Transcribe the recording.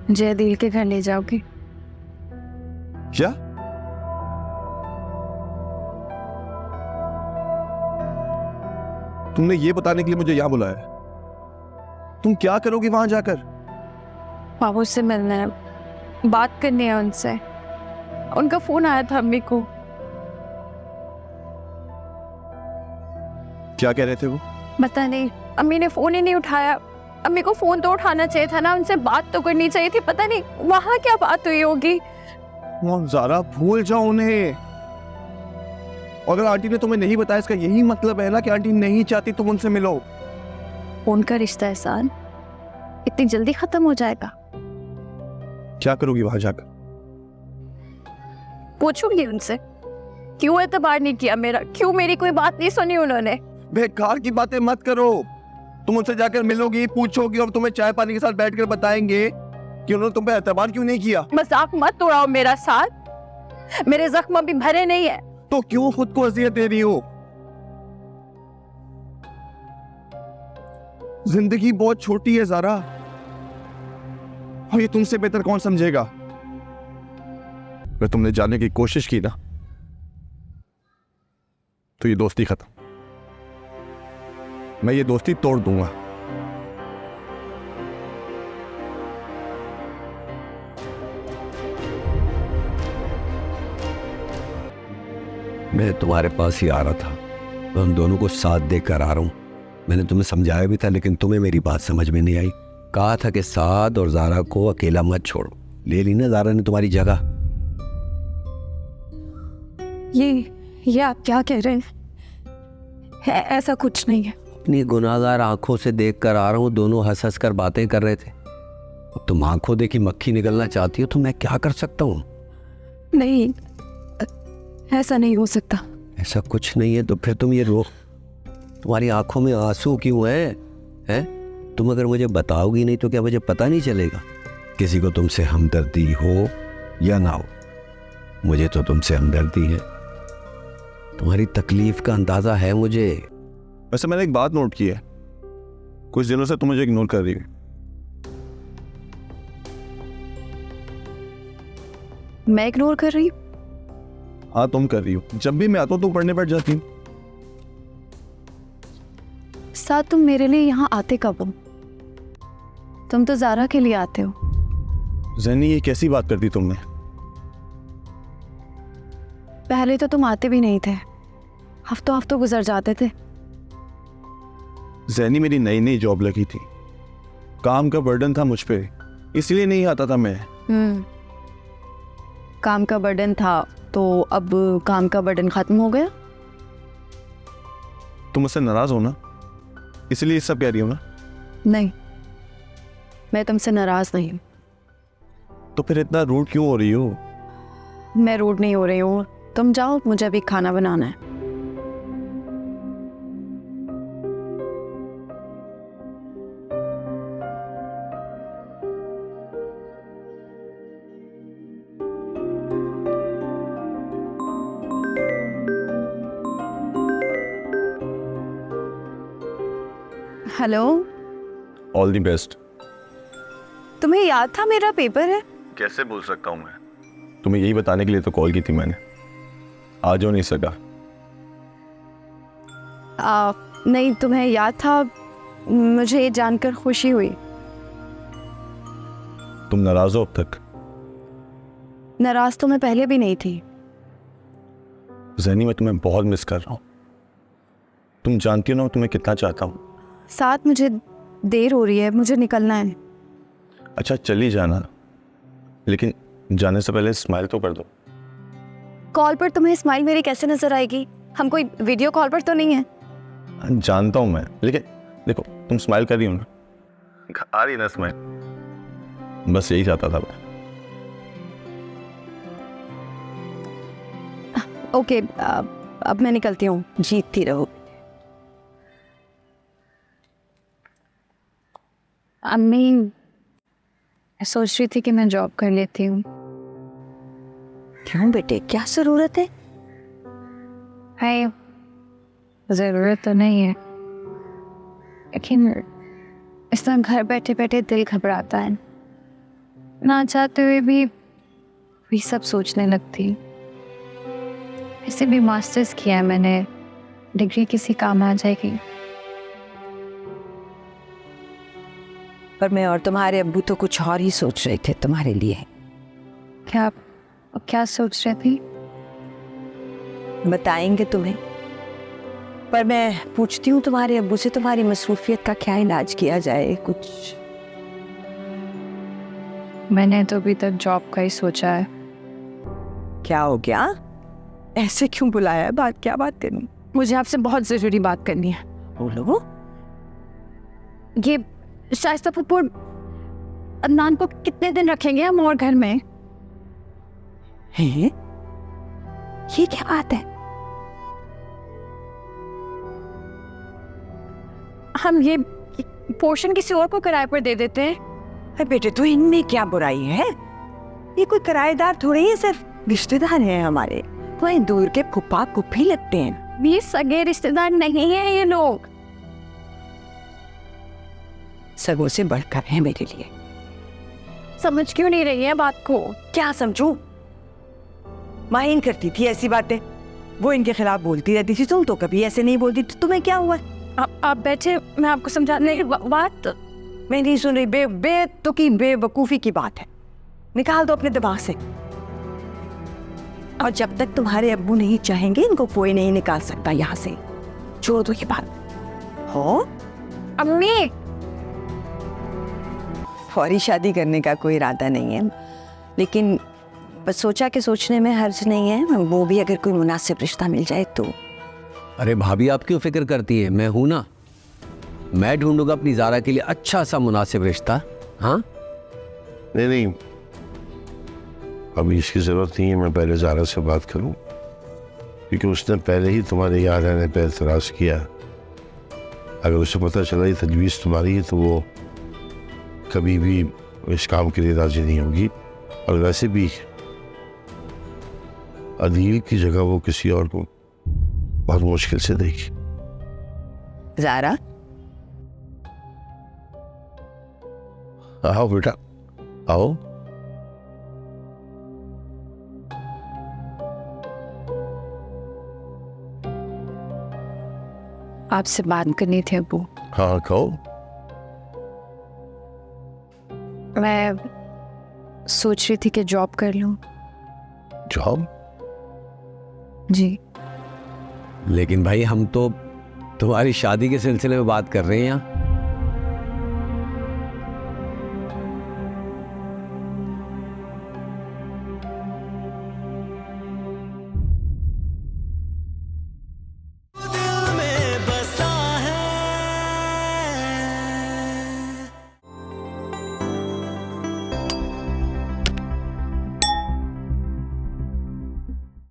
मुझे दिल के घर ले जाओगे? क्या? तुमने ये बताने के लिए मुझे यहाँ बुलाया है? तुम क्या करोगी वहां जाकर? बाबू से मिलना है, बात करनी है उनसे। उनका फोन आया था अम्मी को। क्या कह रहे थे वो? पता नहीं, अम्मी ने फोन ही नहीं उठाया। अम्मी को फोन तो उठाना चाहिए था ना, उनसे बात तो करनी चाहिए थी। पता नहीं वहां क्या बात हुई होगी। ज़ारा भूल जाओ उन्हें। अगर आंटी ने तुम्हें नहीं बताया, इसका यही मतलब है ना कि आंटी नहीं चाहती तुम उनसे मिलो। उनका रिश्ता एहसान इतनी जल्दी खत्म हो जाएगा? क्या करोगी वहां जाकर? पूछूंगी उनसे क्यों एतबार नहीं किया मेरा, क्यों मेरी कोई बात नहीं सुनी उन्होंने। बेकार की बातें मत करो। तुम उनसे जाकर मिलोगी, पूछोगी और तुम्हें चाय पानी के साथ बैठकर बताएंगे कि उन्होंने तुम पे एतबार क्यों नहीं किया। मजाक मत उड़ाओ मेरा साथ, मेरे जख्म अभी भरे नहीं है। तो क्यों खुद को अजियत दे रही हो? जिंदगी बहुत छोटी है ज़ारा, और ये तुमसे बेहतर कौन समझेगा। अगर तुमने जानने की कोशिश की ना तो ये दोस्ती खत्म। मैं ये दोस्ती तोड़ दूंगा। मैं तुम्हारे पास ही आ रहा था, तो हम दोनों को साथ देकर आ रहा हूं। मैंने तुम्हें समझाया भी था, लेकिन तुम्हें मेरी बात समझ में नहीं आई। कहा था कि साद और ज़ारा को अकेला मत छोड़ो। ले ली ना ज़ारा ने तुम्हारी जगह। ये आप क्या कह रहे हैं? ऐसा कुछ नहीं है। अपनी गुनाहगार आंखों से देख कर आ रहा हूँ। दोनों हंस हंस कर बातें कर रहे थे। अब तुम आंखों देखी मक्खी निकलना चाहती हो तो मैं क्या कर सकता हूँ? नहीं, ऐसा नहीं हो सकता। ऐसा कुछ नहीं है तो फिर तुम ये रो, तुम्हारी आंखों में आंसू क्यों हैं? तुम अगर मुझे बताओगी नहीं तो क्या मुझे पता नहीं चलेगा? किसी को तुमसे हमदर्दी हो या ना हो, मुझे तो तुमसे हमदर्दी है। तुम्हारी तकलीफ का अंदाजा है मुझे। वैसे मैंने एक बात नोट की है, कुछ दिनों से तुम मुझे इग्नोर कर रही हो। मैं इग्नोर कर रही हूँ? हाँ तुम कर रही हो। जब भी मैं आता हूँ तुम पढ़ने बैठ जाती हो। साथ तुम मेरे लिए यहाँ आते कब हो? तुम तो ज़ारा के लिए आते हो। ज़ैनी ये कैसी बात कर दी तुमने? पहले तो तुम आते भी नहीं थे, हफ्तों हफ्तों गुजर जाते थे। ज़ैनी मेरी नई नई जॉब लगी थी, काम का बर्डन था मुझ पे, इसलिए नहीं आता था मैं। काम का बर्डन था तो अब काम का बर्डन खत्म हो गया? तुम मुझसे नाराज हो ना, इसलिए सब कह रही हो ना? नहीं, मैं तुमसे नाराज नहीं हूँ। तो फिर इतना रूड क्यों हो रही हो? मैं रूड नहीं हो रही हूँ। तुम जाओ, मुझे अभी खाना बनाना है। हेलो। All the best. तुम्हें याद था मेरा पेपर है? कैसे बोल सकता हूँ मैं? तुम्हें यही बताने के लिए तो कॉल की थी मैंने। आज हो नहीं सका। नहीं, तुम्हें याद था। मुझे ये जानकर खुशी हुई। तुम नाराज हो अब तक? नाराज तो मैं पहले भी नहीं थी। ज़ैनी मैं तुम्हें बहुत मिस कर रहा हूँ। तुम जानती हो ना मैं तुम्हें कितना चाहता हूँ। साथ मुझे देर हो रही है, मुझे निकलना है। अच्छा चली जाना, लेकिन जाने से पहले स्माइल तो कर दो। कॉल पर तुम्हें स्माइल मेरी कैसे नजर आएगी? हम कोई वीडियो कॉल पर तो नहीं है। जानता हूँ मैं, लेकिन देखो तुम स्माइल कर रही हो ना, आ रही ना स्माइल, बस यही चाहता था मैं। ओके, अब मैं निकलती हूँ। जीतती रहो। अम्मी, मैं सोच रही थी कि मैं जॉब कर लेती हूँ। क्यों बेटे, क्या जरूरत है? है, जरूरत तो नहीं है, लेकिन इस तरह घर बैठे बैठे दिल घबराता है। ना चाहते हुए भी वही सब सोचने लगती। ऐसे भी मास्टर्स किया है मैंने, डिग्री किसी काम आ जाएगी। पर मैं और तुम्हारे अब्बू तो कुछ और ही सोच रहे थे तुम्हारे लिए। क्या सोच रहे थे? बताएंगे तुम्हें, पर मैं पूछती हूँ तुम्हारे अब्बू से तुम्हारी मसरूफियत का क्या इलाज किया जाए। कुछ मैंने तो अभी तक जॉब का ही सोचा है। क्या हो गया? ऐसे क्यों बुलाया है? क्या बात करनी? मुझे आपसे बहुत जरूरी बात करनी है। बोलो। ये शाइस्ता फूफू अदनान को कितने दिन रखेंगे हम और घर में? हैं? ये क्या बात है? हम ये पोर्शन किसी और को किराए पर दे देते हैं। अरे बेटे, तो इनमें क्या बुराई है? ये कोई किराएदार थोड़ी है, सिर्फ रिश्तेदार हैं हमारे। तो दूर के फूफा फूफी लगते हैं। ये सगे रिश्तेदार नहीं है ये लोग। सगों से बढ़कर हैं मेरे लिए। समझ क्यों नहीं रही है बात को? क्या समझूं? माहिन करती थी ऐसी बातें, वो इनके खिलाफ बोलती रहती थी। तुम तो कभी ऐसे नहीं बोलती। तो तुम्हें क्या हुआ? आप बैठे, मैं आपको समझाने की बात। मैं नहीं सुन रही। बेवकूफी की बात है, निकाल दो अपने दिमाग से। और जब तक तुम्हारे अब्बू नहीं चाहेंगे, इनको कोई नहीं निकाल सकता यहाँ से। छोड़ दो ये बात। हो अम्मी, फौरी शादी करने का कोई इरादा नहीं है, लेकिन बस सोचा कि सोचने में हर्ज नहीं है। वो भी अगर कोई मुनासिब रिश्ता मिल जाए तो। अरे भाभी, आप क्यों फिक्र करती है? मैं हूं ना, मैं ढूंढूंगा अपनी ज़ारा के लिए अच्छा सा मुनासिब रिश्ता। हाँ, नहीं, अभी इसकी ज़रूरत नहीं है। मैं पहले ज़ारा से बात करूं, क्योंकि उसने पहले ही तुम्हारे यहाँ रहने पर एतराज़ किया। अगर उसे पता चला ये तजवीज़ तुम्हारी है तो वो कभी भी इस काम के लिए राज़ी नहीं होगी। और वैसे भी अदील की जगह वो किसी और को बहुत मुश्किल से देगी। ज़ारा, आओ बेटा, आओ। आपसे बात करनी थी अब्बू। हाँ, कहो। मैं सोच रही थी कि जॉब कर लूं। जॉब? जी। लेकिन भाई हम तो तुम्हारी शादी के सिलसिले में बात कर रहे हैं यहाँ।